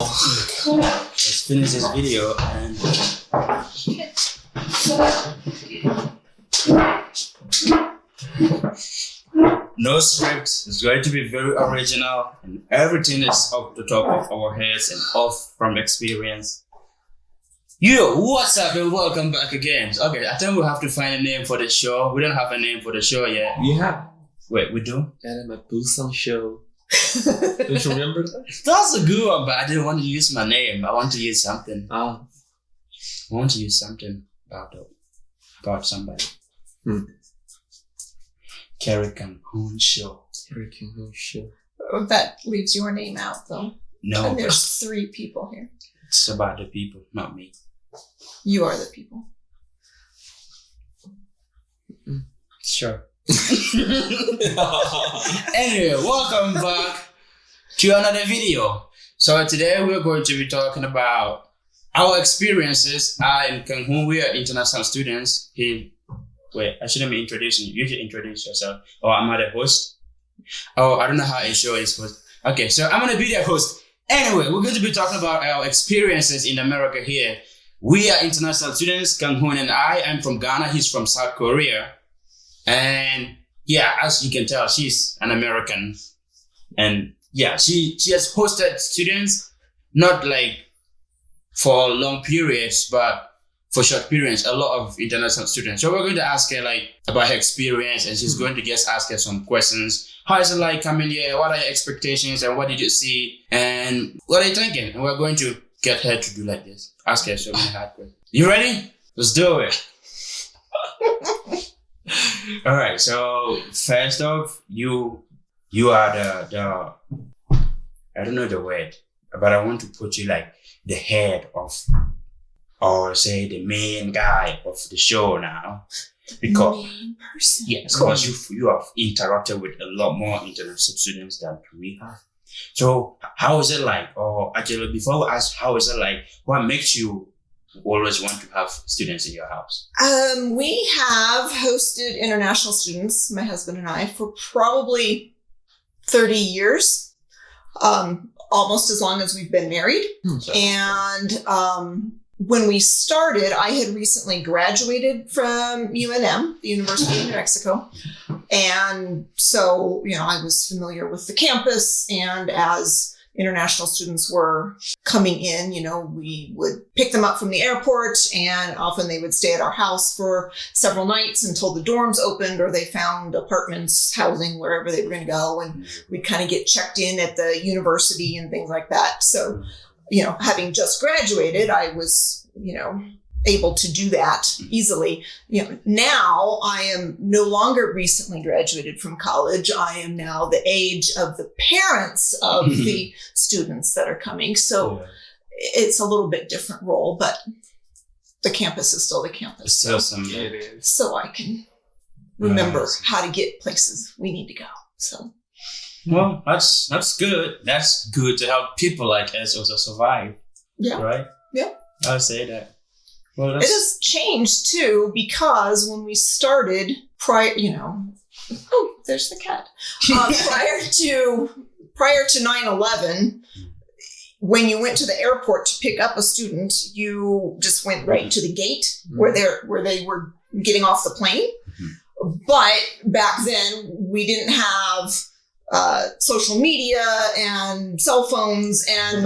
Let's finish this video and no script. It's going to be very original and everything is off the top of our heads and off from experience. Yo, what's up and welcome back again. Okay, I think we'll have to find a name for the show. We don't have a name for the show yet. Yeah. Wait, we do? Adam Busan show. Don't you remember that? That's a good one, but I didn't want to use my name. I want to use something. I want to use something about somebody. Kerry Calhoun show. Kerry Calhoun show. That leaves your name out, though. No, And there's 3 people here. it's about the people, not me. You are the people. Sure. Anyway, welcome back to another video. So today we're going to be talking about our experiences. I and Calhoun, we are international students. Wait, I shouldn't be introducing you. You should introduce yourself. Oh, I'm the host. Oh, I don't know how a show is host. Okay, so I'm gonna be the host. Anyway, we're going to be talking about our experiences in America here. We are international students, Calhoun and I. I'm from Ghana. He's from South Korea. And yeah, as you can tell, she's an American. And yeah, she has hosted students, not like for long periods, but for short periods, a lot of international students. So we're going to ask her like about her experience and she's going to just ask her some questions. How is it like coming here? What are your expectations and what did you see? And what are you thinking? And we're going to get her to do like this. Ask her so many hard questions. You ready? Let's do it. All right. So first off, you are the I don't know the word, but I want to put you like the head of, or say the main guy of the show now, because Main person. yes, because you have interacted with a lot more international students than we have. So how is it like? Or actually, before we ask, how is it like? What makes you always want to have students in your house? We have hosted international students, my husband and I, for probably 30 years, almost as long as we've been married. So, And when we started, I had recently graduated from UNM, the University of New Mexico. And so, I was familiar with the campus. And as international students were coming in, we would pick them up from the airport and often they would stay at our house for several nights until the dorms opened or they found apartments, housing, wherever they were going to go. And we'd kind of get checked in at the university and things like that. So, having just graduated, I was, able to do that easily. Now I am no longer recently graduated from college. I am now the age of the parents of the students that are coming. So it's a little bit different role, but the campus is still the campus. It's still some. It is. So I can remember how to get places we need to go. So. Well, that's good. That's good to help people like us also survive. Yeah. Right? Yeah. I'll say that. Well, It has changed too, because when we started there's the cat. Prior to 9/11, when you went to the airport to pick up a student, you just went right to the gate where they were getting off the plane. But back then we didn't have social media and cell phones and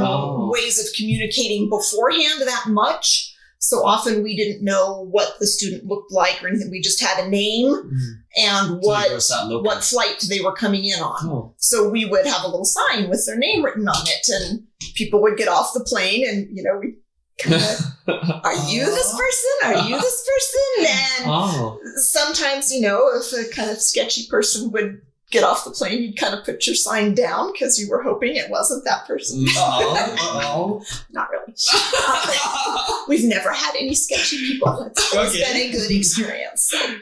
ways of communicating beforehand that much. So often we didn't know what the student looked like or anything. We just had a name and what flight they were coming in on. So we would have a little sign with their name written on it and people would get off the plane and, we kind of, are you this person? Are you this person? And sometimes, if a kind of sketchy person would get off the plane, you'd kind of put your sign down because you were hoping it wasn't that person. Not really. We've never had any sketchy people. It's been a good experience. So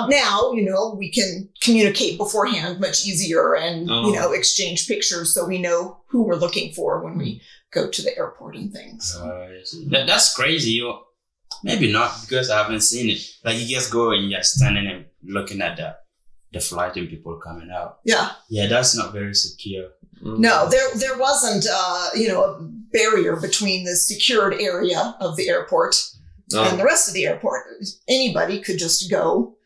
now, we can communicate beforehand much easier and, exchange pictures so we know who we're looking for when we go to the airport and things. That's crazy. Maybe not because I haven't seen it. Like you just go and you're standing and looking at the flight and people coming out. Yeah. Yeah, that's not very secure. No, there wasn't, a barrier between the secured area of the airport and the rest of the airport. Anybody could just go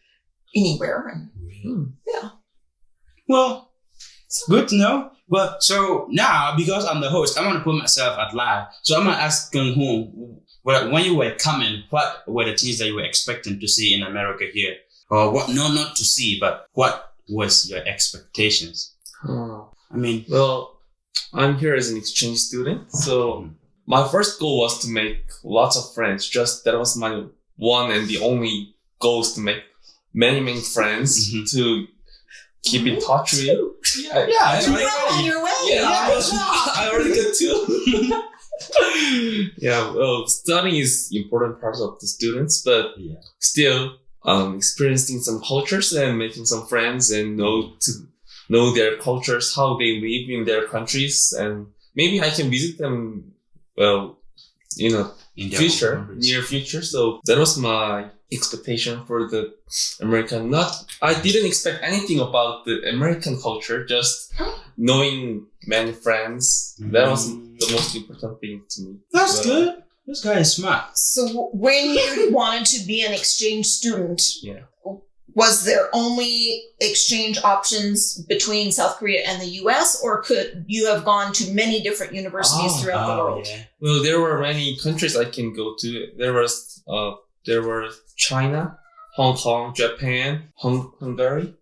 anywhere. And, yeah. Well, good to know. But so now, because I'm the host, I want to put myself at live. So I'm going to ask Kung Hoon, when you were coming, what were the things that you were expecting to see in America here? Or what, no, not to see, but what was your expectations? I mean, well, I'm here as an exchange student. So my first goal was to make lots of friends. Just that was my one and the only goal, is to make many friends to keep in touch with. yeah, You're on your way. Yeah, Good job. I already got two. Yeah, well, studying is important part of the students, but still, experiencing some cultures and making some friends and know their cultures, how they live in their countries, and maybe I can visit them. Well, in near future. So that was my expectation for the American. I didn't expect anything about the American culture, just knowing many friends. That was the most important thing to me. That's good. This guy is smart. So when you wanted to be an exchange student, was there only exchange options between South Korea and the US, or could you have gone to many different universities throughout the world? Yeah. Well, there were many countries I can go to. There were China, Hong Kong, Japan, Hungary,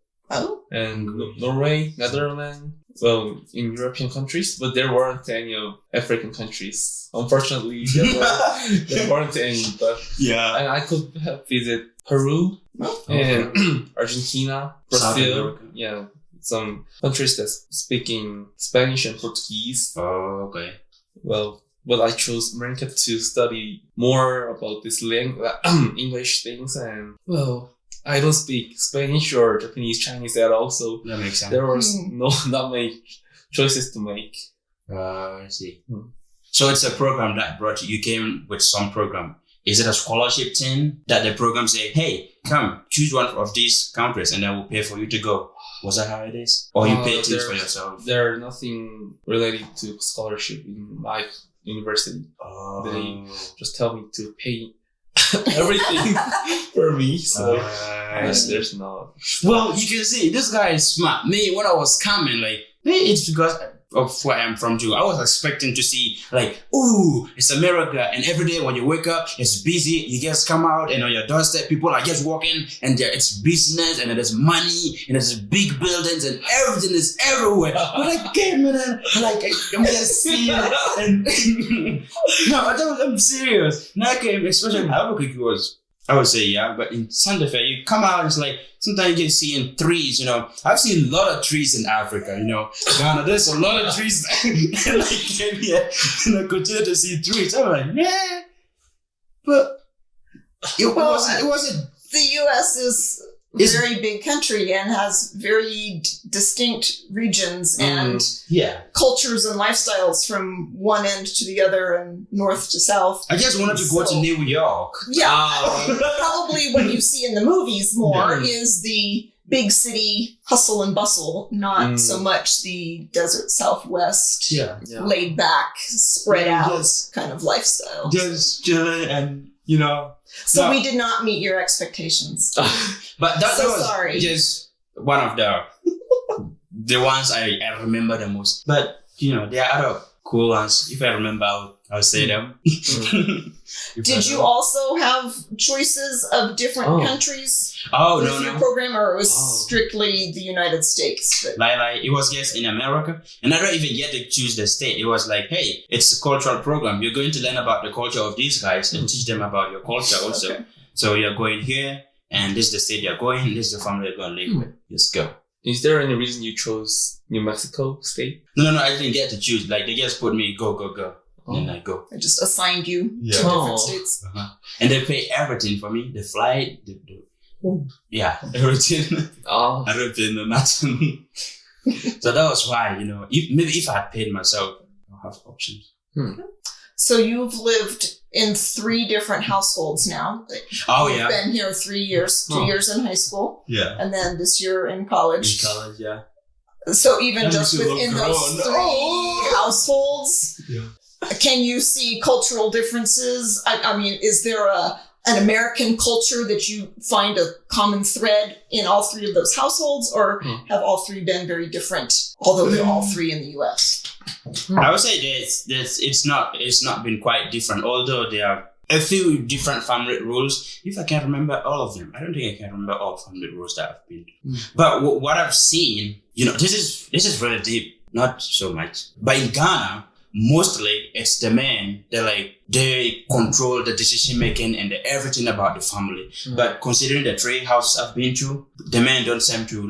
and Norway, Netherlands. Well, in European countries, but there weren't any of African countries. Unfortunately, there weren't any. But and I could visit Peru and Argentina, Brazil. Yeah, some countries that speaking Spanish and Portuguese. Oh, okay. Well, but I chose America to study more about this English things, and I don't speak Spanish or Japanese, Chinese at all, so that makes sense. There was not many choices to make. I see. So it's a program that brought you. You came with some program. Is it a scholarship thing that the program say, hey, come, choose one of these countries and then we'll pay for you to go? Was that how it is? Or you pay things for yourself? There's nothing related to scholarship in my university. They just tell me to pay everything for me. So there's not. Well, you can see this guy is smart. Me, when I was coming, it's because of where I'm from too. I was expecting to see ooh, it's America, and every day when you wake up, it's busy. You just come out and on your doorstep, people are just walking, and it's business, and there's money, and there's big buildings, and everything is everywhere. But I came in and I'm just seeing it, and no, I'm serious. And I came, especially in Albuquerque I would say, but in Santa Fe, you come out, it's sometimes you can see in trees, I've seen a lot of trees in Africa, Ghana, there's a lot of trees. And I came here and I continue to see trees. I'm like, but it wasn't. The US is a very big country and has very distinct regions and cultures and lifestyles from one end to the other and north to south. I just wanted to go to New York. Yeah, probably what you see in the movies more is the big city hustle and bustle, not so much the desert Southwest, laid back, spread out kind of lifestyle. Just chilling and, So we did not meet your expectations. But that was sorry. Just one of the ones I remember the most. But, there are other cool ones. If I remember, I'll say them. Did you also have choices of different countries with your program, or it was strictly the United States? It was just in America, and I don't even get to choose the state. It was hey, it's a cultural program. You're going to learn about the culture of these guys and teach them about your culture also. Okay. So you're going here, and this is the state you're going, this is the family you're going to live with. Just go. Is there any reason you chose New Mexico state? No, I didn't get to choose. They just put me, go. And I go. I just assigned you to different states. And they pay everything for me. The flight, everything. I don't pay nothing. So that was why, if I had paid myself, I'll have options. So you've lived in 3 different households now. You've been here 3 years, 2 years in high school. Yeah. And then this year in college. So even just within those 3 households, Can you see cultural differences? I mean, is there an American culture that you find a common thread in all three of those households, or have all three been very different, although they're all three in the U.S.? I would say it's not been quite different, although there are a few different family rules. If I can remember all of them, I don't think I can remember all family rules that I've been to. But what I've seen, this is really deep, not so much. But in Ghana, mostly it's the men that they control the decision making and everything about the family. But considering the three houses I've been to, the men don't seem to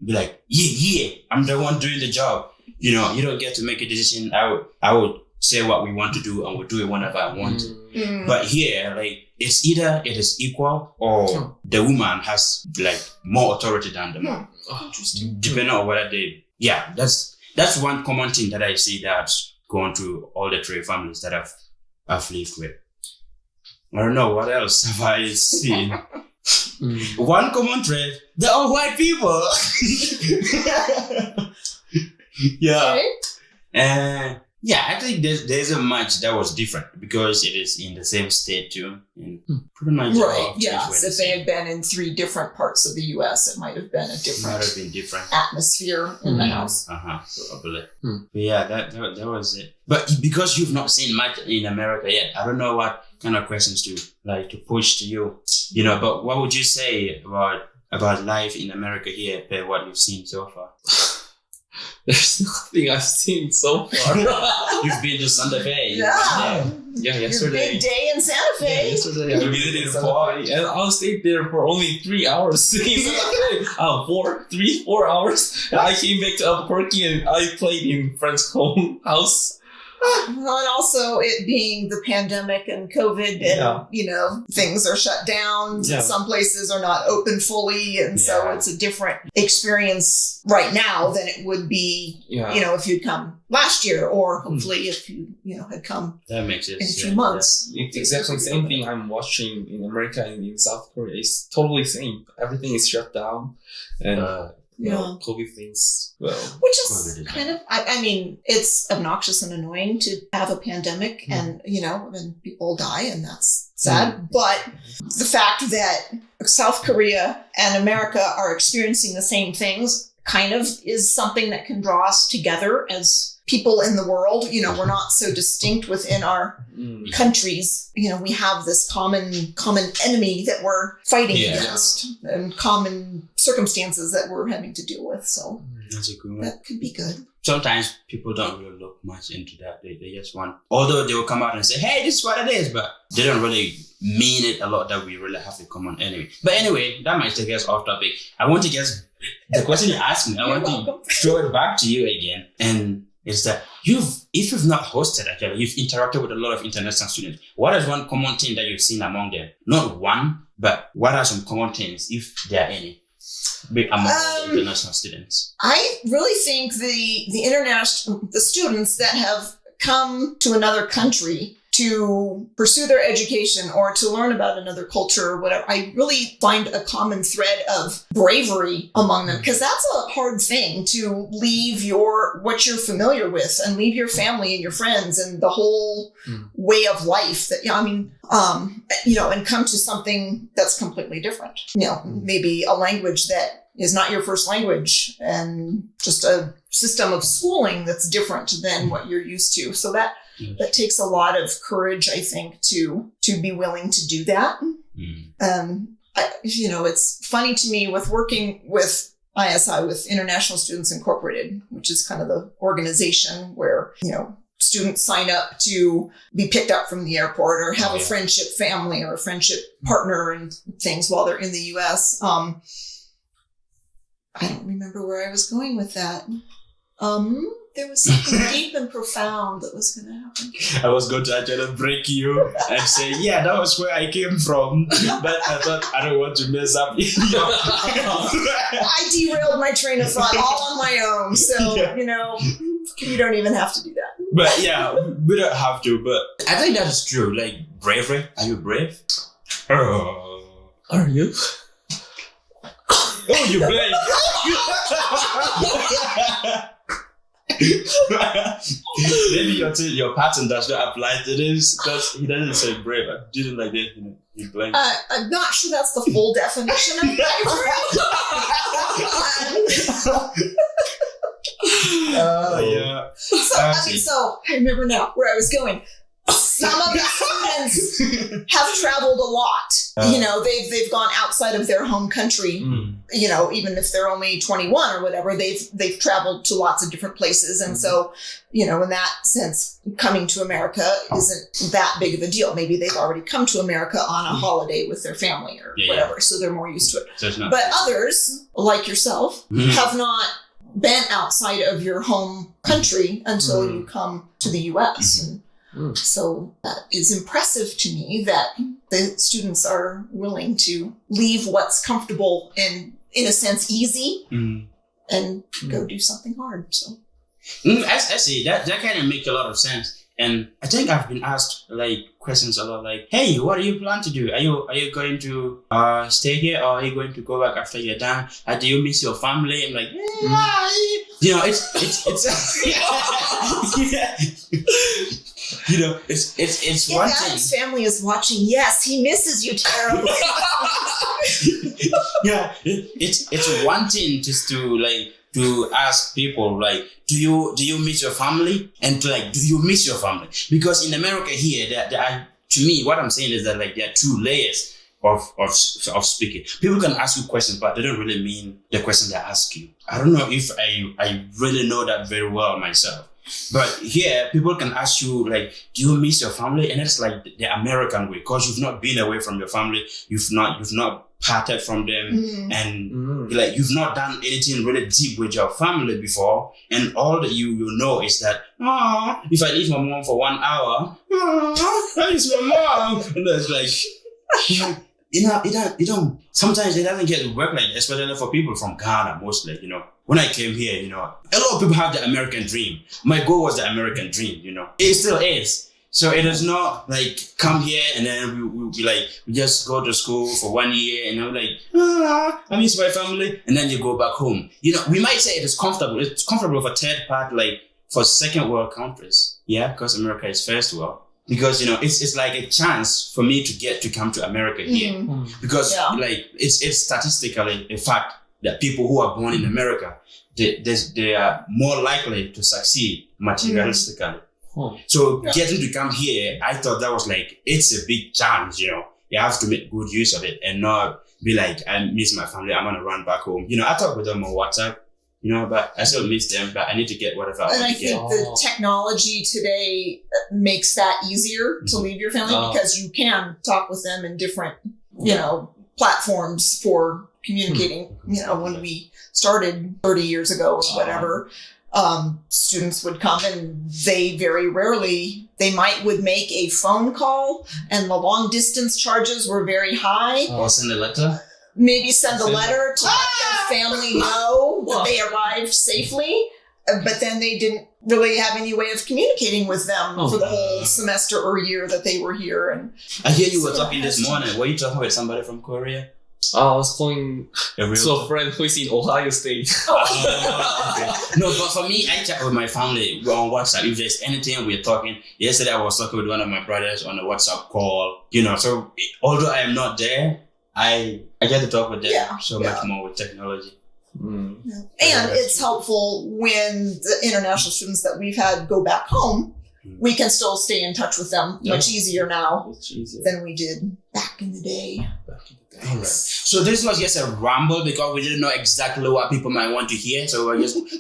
be like, yeah, I'm the one doing the job. You don't get to make a decision. I would say what we want to do and we'll do it whenever I want to. But here, it's either it is equal or the woman has more authority than the man. Interesting. Depending on whether that's one common thing that I see that's gone through all the three families that I've lived with. I don't know what else have I seen. One common thread: they're all white people. Yeah. Okay. Yeah, I think there's a much that was different because it is in the same state too. And pretty much Right. Yes. If they had been in three different parts of the U.S., it might have been a different atmosphere in the house. Probably. But yeah, that was it. But because you've not seen much in America yet, I don't know what kind of questions to push to you. But what would you say about life in America here per what you've seen so far? There's nothing I've seen so far. You've been to Santa Fe. Yeah. Yeah, Your yesterday. big day in Santa Fe. Yesterday I You visited did it Santa Fe, and I stayed there for only 3 hours. 4 hours. And I came back to Albuquerque and I played in friend's home house. Well, and also it being the pandemic and COVID and, things are shut down. Yeah. Some places are not open fully. And so it's a different experience right now than it would be, if you'd come last year or hopefully if you, had come that makes it in a few months. It's exactly the same thing I'm watching in America and in South Korea. It's totally same. Everything is shut down. And COVID things, which is kind of, I mean, it's obnoxious and annoying to have a pandemic and, and people die and that's sad. But the fact that South Korea and America are experiencing the same things kind of is something that can draw us together as people in the world. We're not so distinct within our countries. We have this common enemy that we're fighting against and common circumstances that we're having to deal with. So that's a good one. That could be good. Sometimes people don't really look much into that. They just want, although they will come out and say, hey, this is what it is, but they don't really mean it a lot that we really have a common enemy. But anyway, that might take us off topic. I want to guess the question you asked me. I want to throw it back to you again. And it's that if you've not hosted, actually, you've interacted with a lot of international students. What is one common thing that you've seen among them? Not one, but what are some common things, if there are any, among international students? I really think the students that have come to another country to pursue their education or to learn about another culture or whatever, I really find a common thread of bravery among them, because that's a hard thing to leave what you're familiar with and leave your family and your friends and the whole way of life that, and come to something that's completely different. Maybe a language that is not your first language and just a system of schooling that's different than what you're used to. So that takes a lot of courage, I think, to be willing to do that. It's funny to me with working with ISI, with International Students Incorporated, which is kind of the organization where, students sign up to be picked up from the airport or have a friendship family or a friendship partner and things while they're in the U.S. I don't remember where I was going with that. There was something deep and profound that was going to happen. I was going to actually break you and say, yeah, that was where I came from. But I thought, I don't want to mess up. I derailed my train of thought all on my own. So, you don't even have to do that. But yeah, we don't have to. But I think that is true. Bravery. Are you brave? Are you? Oh, you're brave. Maybe your pattern does not apply to this because he doesn't say brave. I didn't like that. He blank. I'm not sure that's the full definition of bravery. Oh yeah. So I remember now where I was going. Some of the students have traveled a lot. They've gone outside of their home country. Even if they're only 21 or whatever, they've traveled to lots of different places. And so, in that sense, coming to America isn't that big of a deal. Maybe they've already come to America on a holiday with their family or whatever, so they're more used to it. So it's not but others, like yourself, have not been outside of your home country until you come to the U.S. So that is impressive to me that the students are willing to leave what's comfortable and, in a sense, easy and go do something hard. So I see that kind of makes a lot of sense. And I think I've been asked questions a lot hey, what do you plan to do? Are you going to stay here or are you going to go back after you're done? Do you miss your family? I'm like, it's if one Adam's thing. family is watching, yes, he misses you terribly. It's one thing just to ask people do you miss your family, and do you miss your family? Because in America here, to me, what I'm saying is that there are two layers of speaking. People can ask you questions, but they don't really mean the question they ask you. I don't know if I really know that very well myself. But here, people can ask you, do you miss your family? And it's the American way, because you've not been away from your family. You've not parted from them, and you've not done anything really deep with your family before. And all that you know is that, if I leave my mom for 1 hour, I miss my mom. And that's it don't, sometimes it doesn't get work like that, especially for people from Ghana, mostly, When I came here, a lot of people have the American dream. My goal was the American dream, It still is. So it is not come here and then we just go to school for 1 year and I'm I miss my family. And then you go back home. We might say it is comfortable. It's comfortable for third part, for second world countries. Yeah, because America is first world. Because, it's like a chance for me to come to America here. Because it's statistically a fact that people who are born in America, they are more likely to succeed materialistically. So getting to come here, I thought that was it's a big chance, You have to make good use of it and not be I miss my family, I'm going to run back home. I talk with them on WhatsApp, but I still miss them, but I need to get whatever I want to get. And I think the technology today makes that easier to leave your family because you can talk with them in different, platforms for communicating. When we started 30 years ago or whatever, students would come and they very rarely, would make a phone call and the long distance charges were very high. Or send a letter. Maybe send a letter to let their family know that they arrived safely, but then they didn't really have any way of communicating with them for the whole semester or year that they were here. And I hear you were talking this morning. Were you talking with somebody from Korea? I was calling to a friend who is in Ohio State. No, but for me, I chat with my family on WhatsApp. If there's anything, we're talking. Yesterday, I was talking with one of my brothers on a WhatsApp call. So although I am not there, I get to talk with them much more with technology. And it's helpful when the international students that we've had go back home, we can still stay in touch with them much easier now than we did back in the day. All right. So this was just a ramble because we didn't know exactly what people might want to hear. So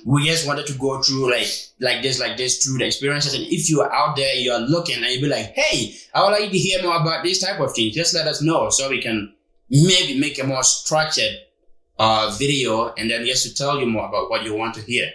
we just wanted to go through like this through the experiences. And if you are out there, you are looking and you'll be like, hey, I would like to hear more about this type of thing. Just let us know so we can maybe make a more structured video and then just to tell you more about what you want to hear.